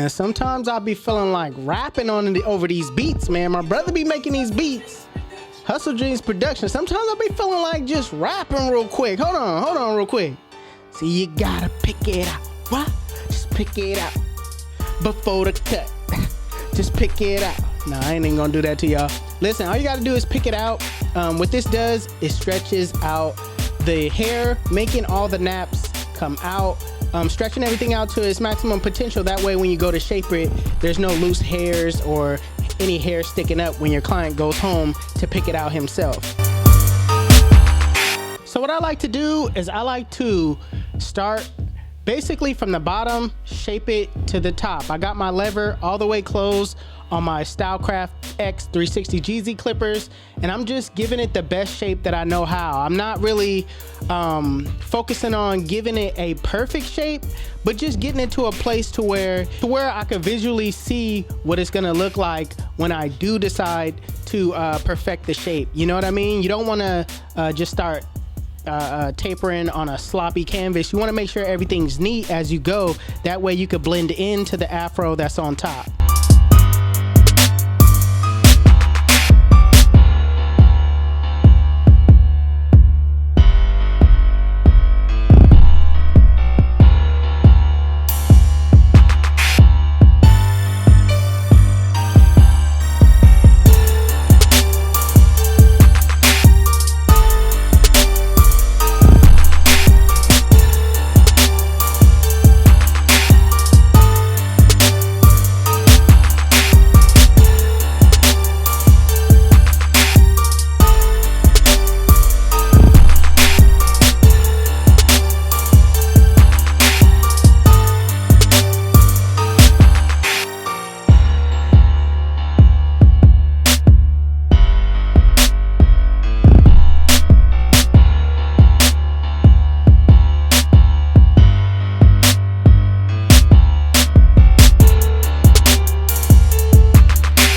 man, sometimes I'll be feeling like rapping over these beats, man. My brother be making these beats. HustleDreamProduction. Sometimes I'll be feeling like just rapping real quick. Hold on real quick. See, you gotta pick it out. What? Just pick it out before the cut. Just pick it out. Nah, I ain't even gonna do that to y'all. Listen, all you gotta do is pick it out. What this does, it stretches out the hair, making all the naps come out, stretching everything out to its maximum potential. That way, when you go to shape it, there's no loose hairs or any hair sticking up when your client goes home to pick it out himself. So what I like to do is I like to start basically from the bottom, shape it to the top. I got my lever all the way closed on my Stylecraft X 360 GZ clippers, and I'm just giving it the best shape that I know how. I'm not really focusing on giving it a perfect shape, but just getting it to a place to where I could visually see what it's gonna look like when I do decide to perfect the shape. You know what I mean? You don't wanna just start tapering on a sloppy canvas. You want to make sure everything's neat as you go. That way you could blend into the afro that's on top.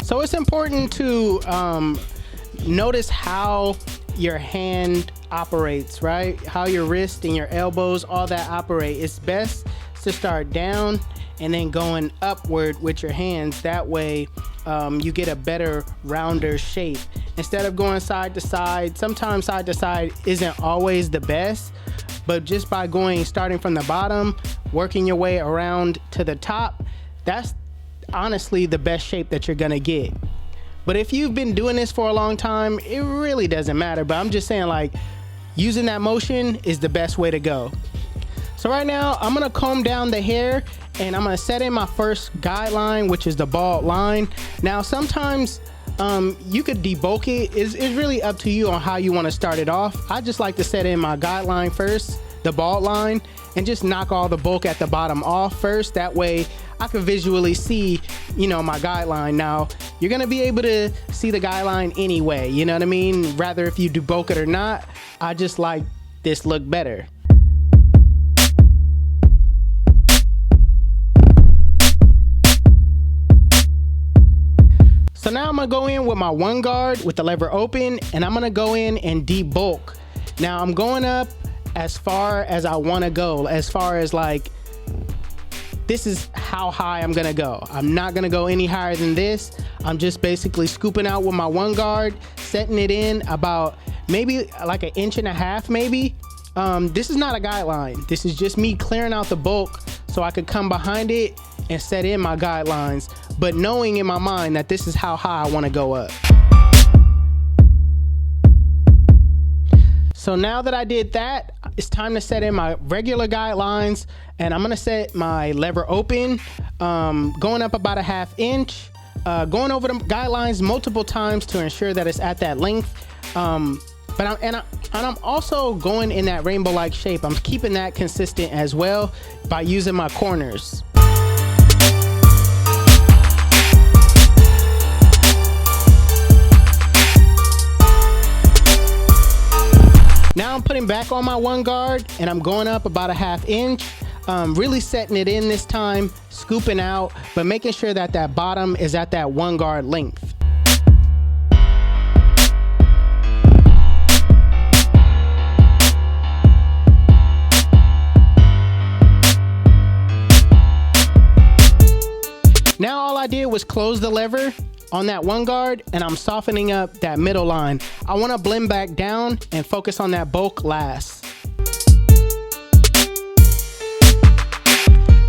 So it's important to notice how your hand operates, right? How your wrist and your elbows, all that operate. It's best to start down and then going upward with your hands. That way you get a better, rounder shape. Instead of going side to side, sometimes side to side isn't always the best, but just by starting from the bottom, working your way around to the top, that's honestly the best shape that you're gonna get. But if you've been doing this for a long time, it really doesn't matter. But I'm just saying, like, using that motion is the best way to go. So right now I'm gonna comb down the hair and I'm gonna set in my first guideline, which is the bald line. Now sometimes you could debulk it. It's really up to you on how you want to start it off. I just like to set in my guideline first, the bald line, and just knock all the bulk at the bottom off first. That way I can visually see, my guideline. Now, you're gonna be able to see the guideline anyway, you know what I mean? Rather if you debulk it or not, I just like this look better. So now I'm gonna go in with my one guard with the lever open, and I'm gonna go in and debulk. Now I'm going up as far as I wanna go, as far as like, this is how high I'm gonna go. I'm not gonna go any higher than this. I'm just basically scooping out with my one guard, setting it in about maybe like 1.5 inches maybe. This is not a guideline. This is just me clearing out the bulk so I could come behind it and set in my guidelines, but knowing in my mind that this is how high I wanna go up. So now that I did that, it's time to set in my regular guidelines, and I'm gonna set my lever open, going up about 1/2 inch, going over the guidelines multiple times to ensure that it's at that length. But I'm also going in that rainbow-like shape. I'm keeping that consistent as well by using my corners. Now I'm putting back on my one guard and I'm going up about 1/2 inch, really setting it in this time, scooping out, but making sure that that bottom is at that one guard length. Now all I did was close the lever on that one guard, and I'm softening up that middle line. I want to blend back down and focus on that bulk last.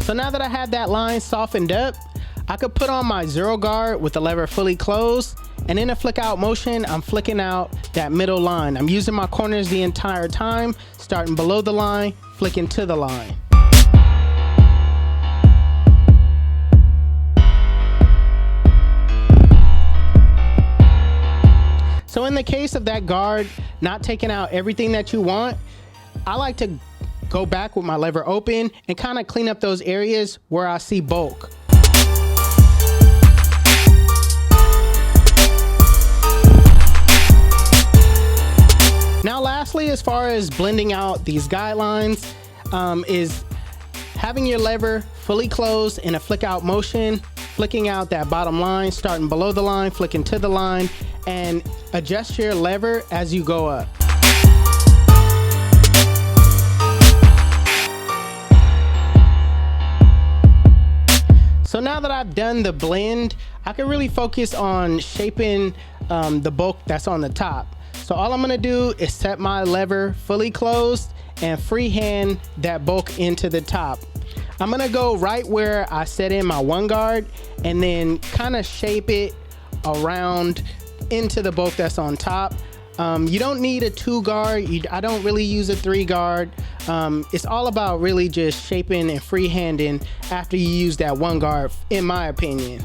So now that I have that line softened up, I could put on my 0 guard with the lever fully closed, and in a flick out motion, I'm flicking out that middle line. I'm using my corners the entire time, starting below the line, flicking to the line. So in the case of that guard not taking out everything that you want, I like to go back with my lever open and kind of clean up those areas where I see bulk. Now lastly, as far as blending out these guidelines, is having your lever fully closed in a flick out motion, flicking out that bottom line, starting below the line, flicking to the line, and adjust your lever as you go up. So now that I've done the blend, I can really focus on shaping the bulk that's on the top. So all I'm gonna do is set my lever fully closed and freehand that bulk into the top. I'm gonna go right where I set in my 1 guard and then kind of shape it around into the bulk that's on top. You don't need a 2 guard. I don't really use a 3 guard. It's all about really just shaping and freehanding after you use that 1 guard, in my opinion.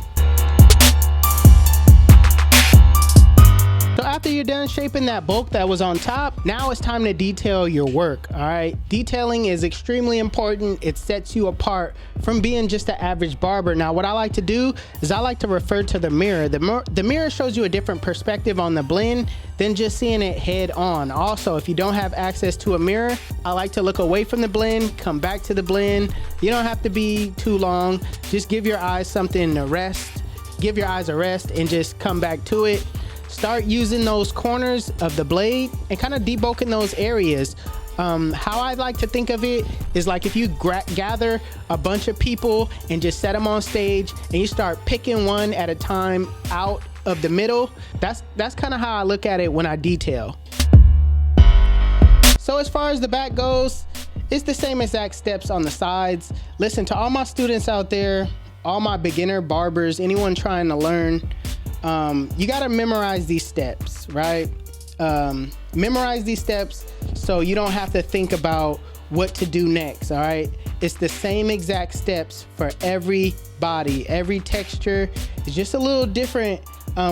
So after you're done shaping that bulk that was on top, now it's time to detail your work, all right? Detailing is extremely important. It sets you apart from being just an average barber. Now, what I like to do is I like to refer to the mirror. The mirror shows you a different perspective on the blend than just seeing it head on. Also, if you don't have access to a mirror, I like to look away from the blend, come back to the blend. You don't have to be too long. Just give your eyes something to rest. Give your eyes a rest and just come back to it. Start using those corners of the blade and kind of debulking those areas. How I like to think of it is like if you gather a bunch of people and just set them on stage and you start picking one at a time out of the middle. That's kind of how I look at it when I detail. So as far as the back goes, it's the same exact steps on the sides. Listen, to all my students out there, all my beginner barbers, anyone trying to learn, you got to memorize these steps, right? Memorize these steps so you don't have to think about what to do next, all right? It's the same exact steps for every body, every texture. It's just a little different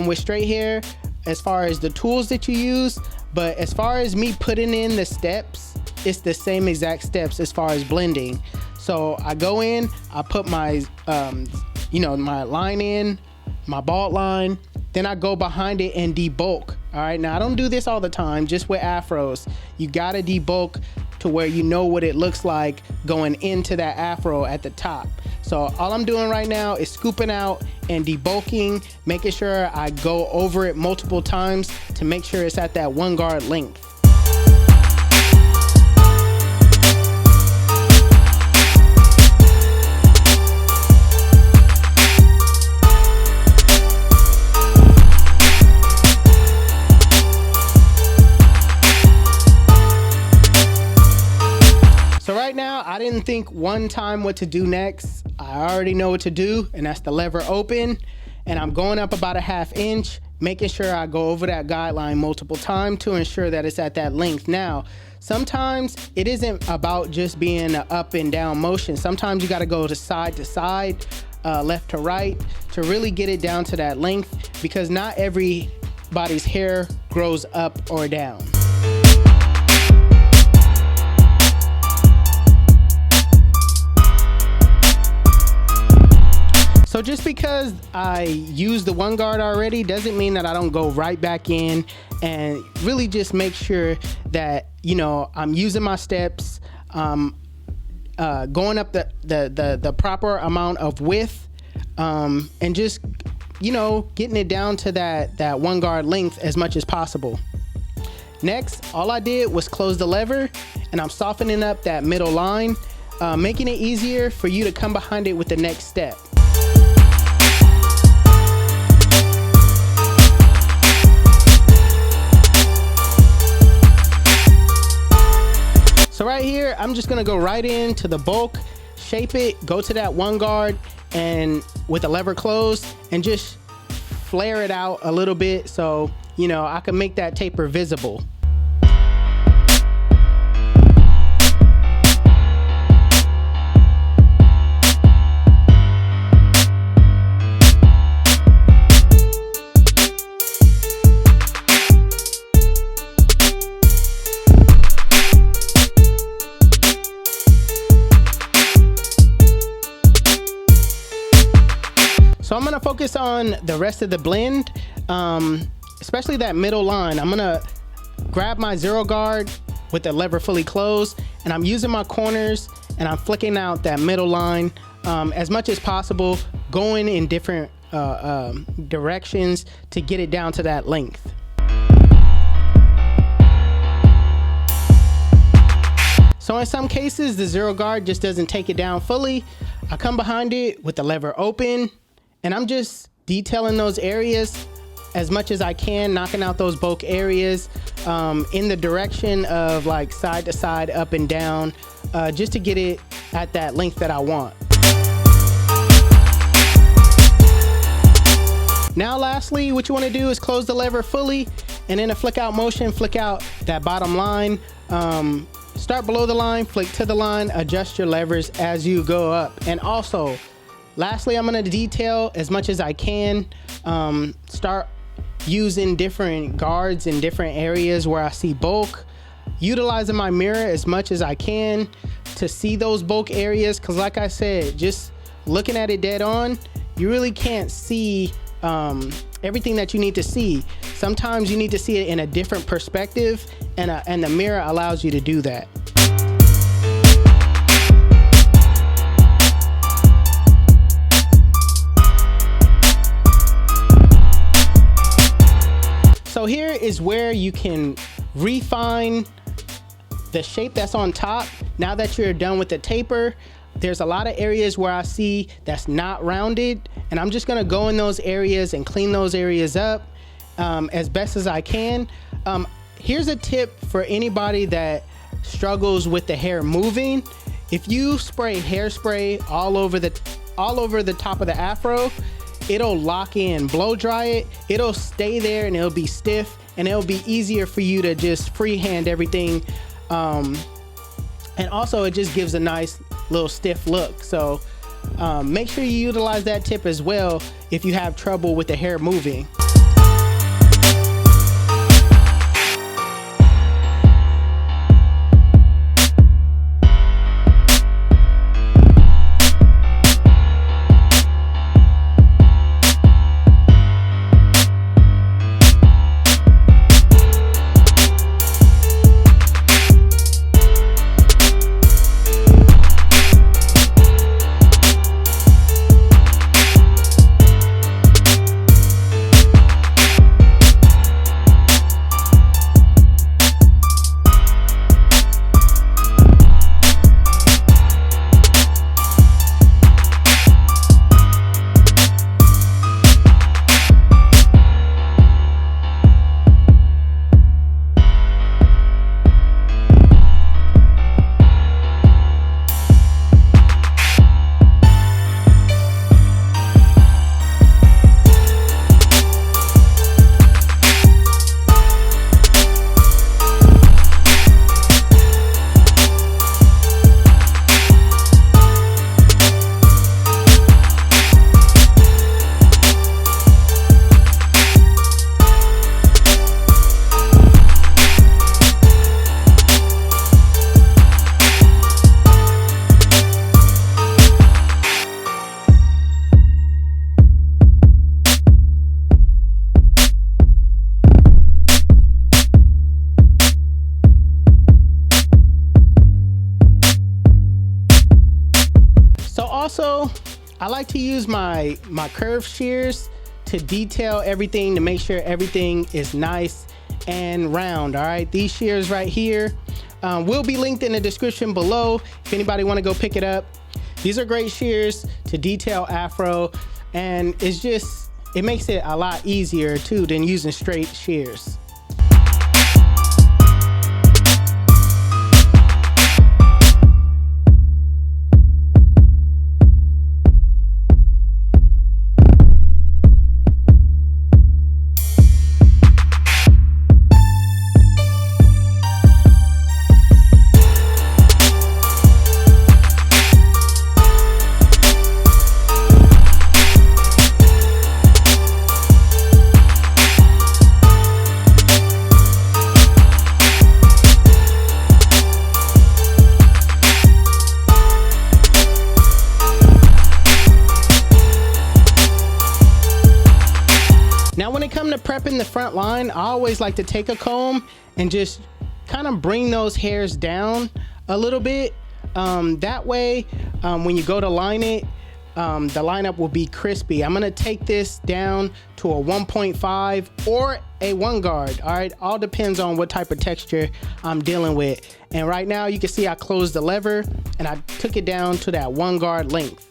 with straight hair as far as the tools that you use, but as far as me putting in the steps, it's the same exact steps as far as blending. So I go in, I put my, my line in, my bald line, then I go behind it and debulk. All right, now I don't do this all the time, just with afros. You gotta debulk to where you know what it looks like going into that afro at the top. So all I'm doing right now is scooping out and debulking, making sure I go over it multiple times to make sure it's at that 1 guard length. So right now, I didn't think one time what to do next. I already know what to do, and that's the lever open. And I'm going up about a ½ inch, making sure I go over that guideline multiple times to ensure that it's at that length. Now, sometimes it isn't about just being an up and down motion. Sometimes you gotta go to side, left to right to really get it down to that length, because not everybody's hair grows up or down. So just because I use the 1 guard already doesn't mean that I don't go right back in and really just make sure that, I'm using my steps, going up the proper amount of width, and just, getting it down to that 1 guard length as much as possible. Next, all I did was close the lever, and I'm softening up that middle line, making it easier for you to come behind it with the next step. here, I'm just gonna go right into the bulk, shape it, go to that one guard, and with the lever closed, and just flare it out a little bit so, you know, I can make that taper visible. So I'm gonna focus on the rest of the blend, especially that middle line. I'm gonna grab my zero guard with the lever fully closed, and I'm using my corners and I'm flicking out that middle line as much as possible, going in different directions to get it down to that length. So in some cases, the zero guard just doesn't take it down fully. I come behind it with the lever open, and I'm just detailing those areas as much as I can, knocking out those bulk areas in the direction of like side to side, up and down, just to get it at that length that I want. Now lastly, what you want to do is close the lever fully, and in a flick out motion, flick out that bottom line. Start below the line, flick to the line, adjust your levers as you go up. And also, lastly, I'm gonna detail as much as I can. Start using different guards in different areas where I see bulk. Utilizing my mirror as much as I can to see those bulk areas, because like I said, just looking at it dead on, you really can't see everything that you need to see. Sometimes you need to see it in a different perspective, and the mirror allows you to do that. So here is where you can refine the shape that's on top. Now that you're done with the taper, there's a lot of areas where I see that's not rounded, and I'm just gonna go in those areas and clean those areas up as best as I can. Here's a tip for anybody that struggles with the hair moving. If you spray hairspray all over the top of the afro, it'll lock in. Blow dry it, it'll stay there, and it'll be stiff, and it'll be easier for you to just freehand everything. And also it just gives a nice little stiff look. So make sure you utilize that tip as well if you have trouble with the hair moving. Also, I like to use my curved shears to detail everything, to make sure everything is nice and round. All right, these shears right here will be linked in the description below if anybody want to go pick it up. These are great shears to detail afro, and it makes it a lot easier too than using straight shears. Now, when it comes to prepping the front line, I always like to take a comb and just kind of bring those hairs down a little bit. That way, when you go to line it, the lineup will be crispy. I'm gonna take this down to a 1.5 or a 1 guard. All right, all depends on what type of texture I'm dealing with. And right now you can see I closed the lever and I took it down to that 1 guard length.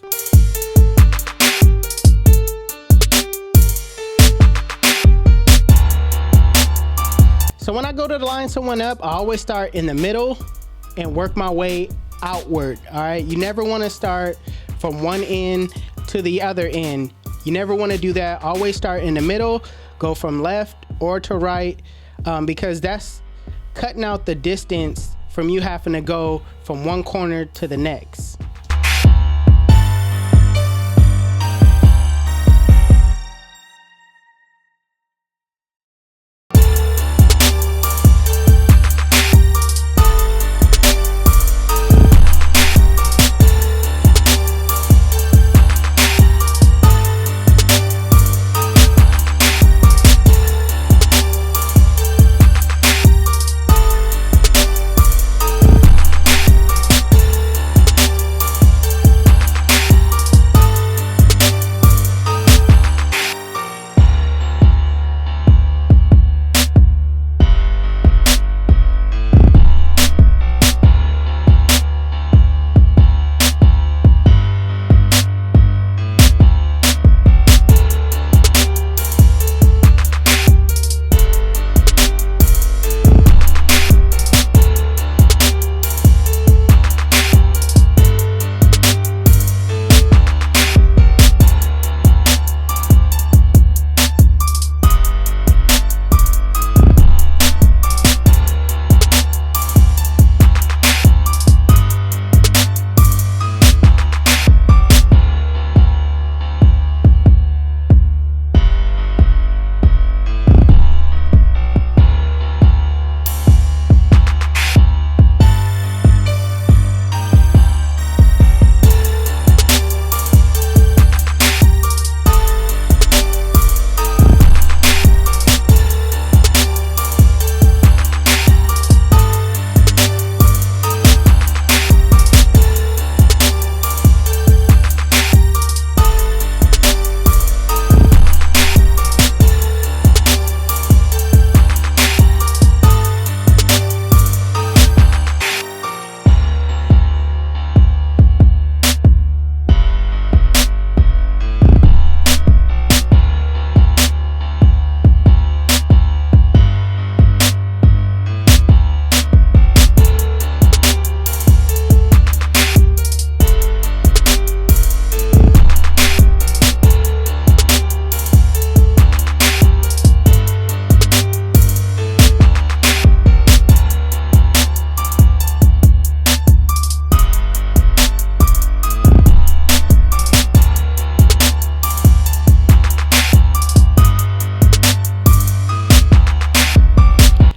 So when I go to line someone up, I always start in the middle and work my way outward. All right, you never want to start from one end to the other end. You never want to do that. Always start in the middle, go from left or to right, because that's cutting out the distance from you having to go from one corner to the next.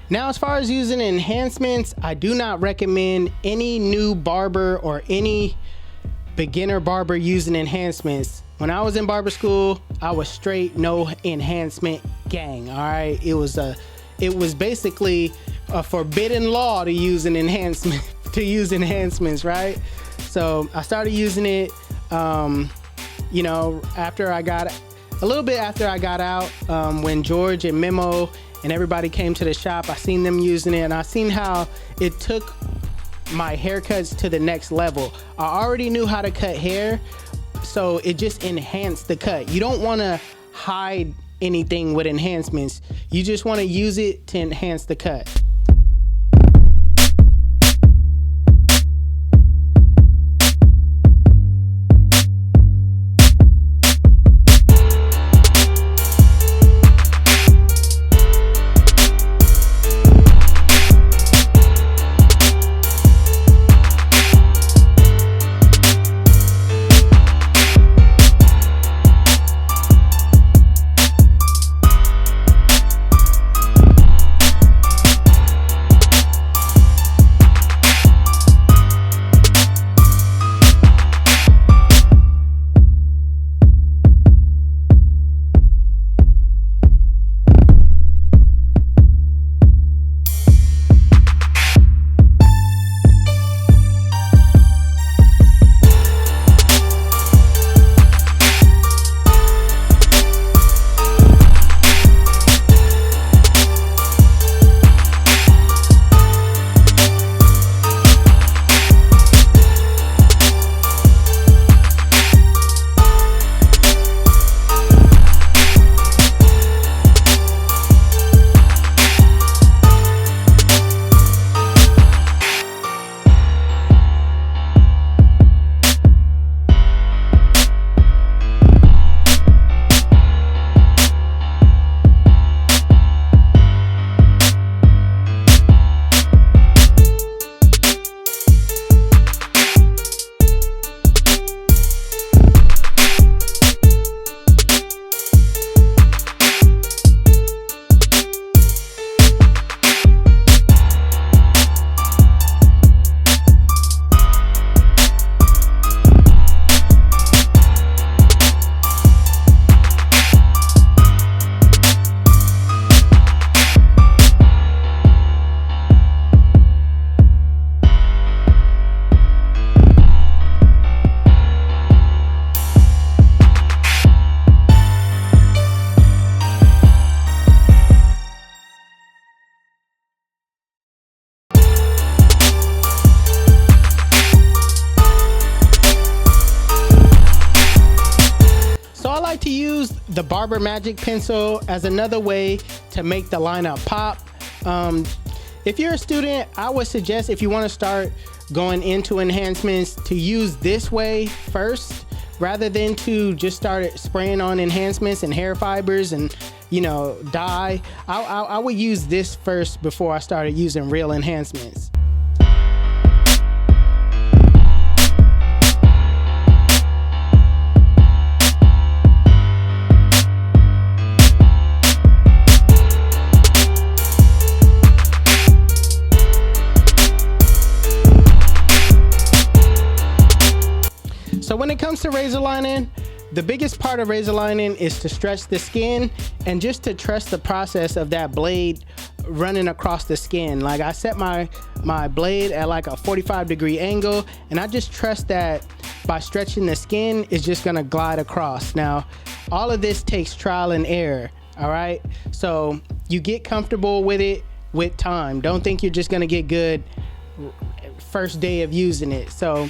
Now, as far as using enhancements, I do not recommend any new barber or any beginner barber using enhancements. When I was in barber school, I was straight no enhancement gang. All right, it was basically a forbidden law to use an enhancement, to use enhancements, right? So I started using it, you know, after I got a little bit after I got out, when George and Memo and everybody came to the shop. I seen them using it and I seen how it took my haircuts to the next level. I already knew how to cut hair, so it just enhanced the cut. You don't want to hide anything with enhancements. You just want to use it to enhance the cut. the Barber Magic Pencil as another way to make the lineup pop. If you're a student, I would suggest, if you want to start going into enhancements, to use this way first rather than to just start spraying on enhancements and hair fibers and, you know, dye. I would use this first before I started using real enhancements. So when it comes to razor lining, the biggest part of razor lining is to stretch the skin and just to trust the process of that blade running across the skin. Like, I set my blade at like a 45-degree angle, and I just trust that by stretching the skin, it's just gonna glide across. Now, all of this takes trial and error, all right? So you get comfortable with it with time. Don't think you're just gonna get good first day of using it. So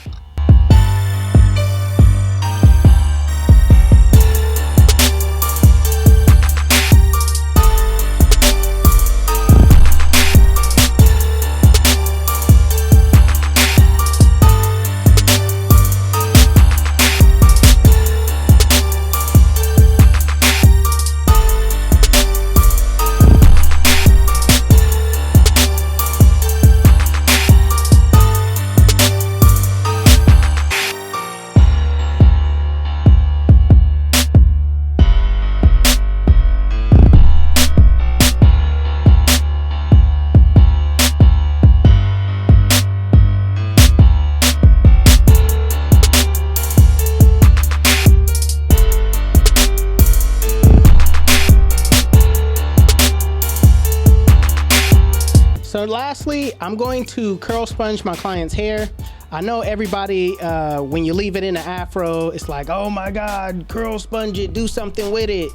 lastly, I'm going to curl sponge my client's hair. I know everybody, when you leave it in an afro, it's like, oh my God, curl sponge it, do something with it.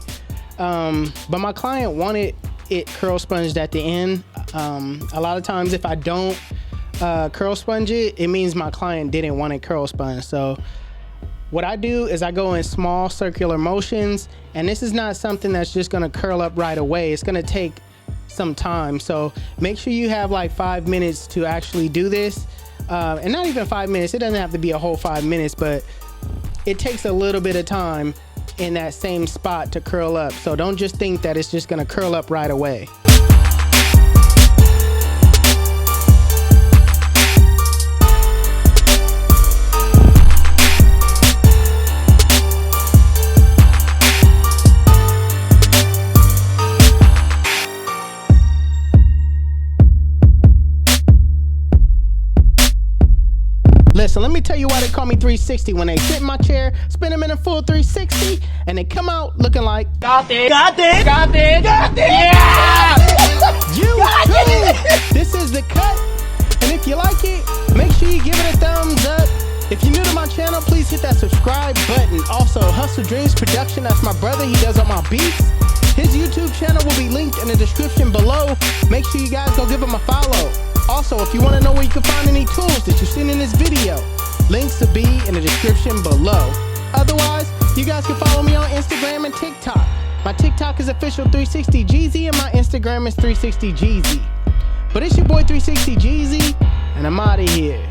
But my client wanted it curl sponged at the end. A lot of times if I don't curl sponge it, it means my client didn't want it curl sponged. So what I do is I go in small circular motions, and this is not something that's just gonna curl up right away. It's gonna take some time. So make sure you have like 5 minutes to actually do this. And not even 5 minutes, it doesn't have to be a whole 5 minutes, but it takes a little bit of time in that same spot to curl up. So don't just think that it's just gonna curl up right away. Listen, let me tell you why they call me 360. When they sit in my chair, spin them in a full 360, and they come out looking like, got it, got it, got it, got it, yeah! YouTube! This is the cut, and if you like it, make sure you give it a thumbs up. If you're new to my channel, please hit that subscribe button. Also, HustleDreamProduction, that's my brother, he does all my beats. His YouTube channel will be linked in the description below. Make sure you guys go give him a follow. Also, if you want to know where you can find any tools that you've seen in this video, links will be in the description below. Otherwise, you guys can follow me on Instagram and TikTok. My TikTok is official360Jeezy, and my Instagram is 360Jeezy. But it's your boy 360Jeezy, and I'm out of here.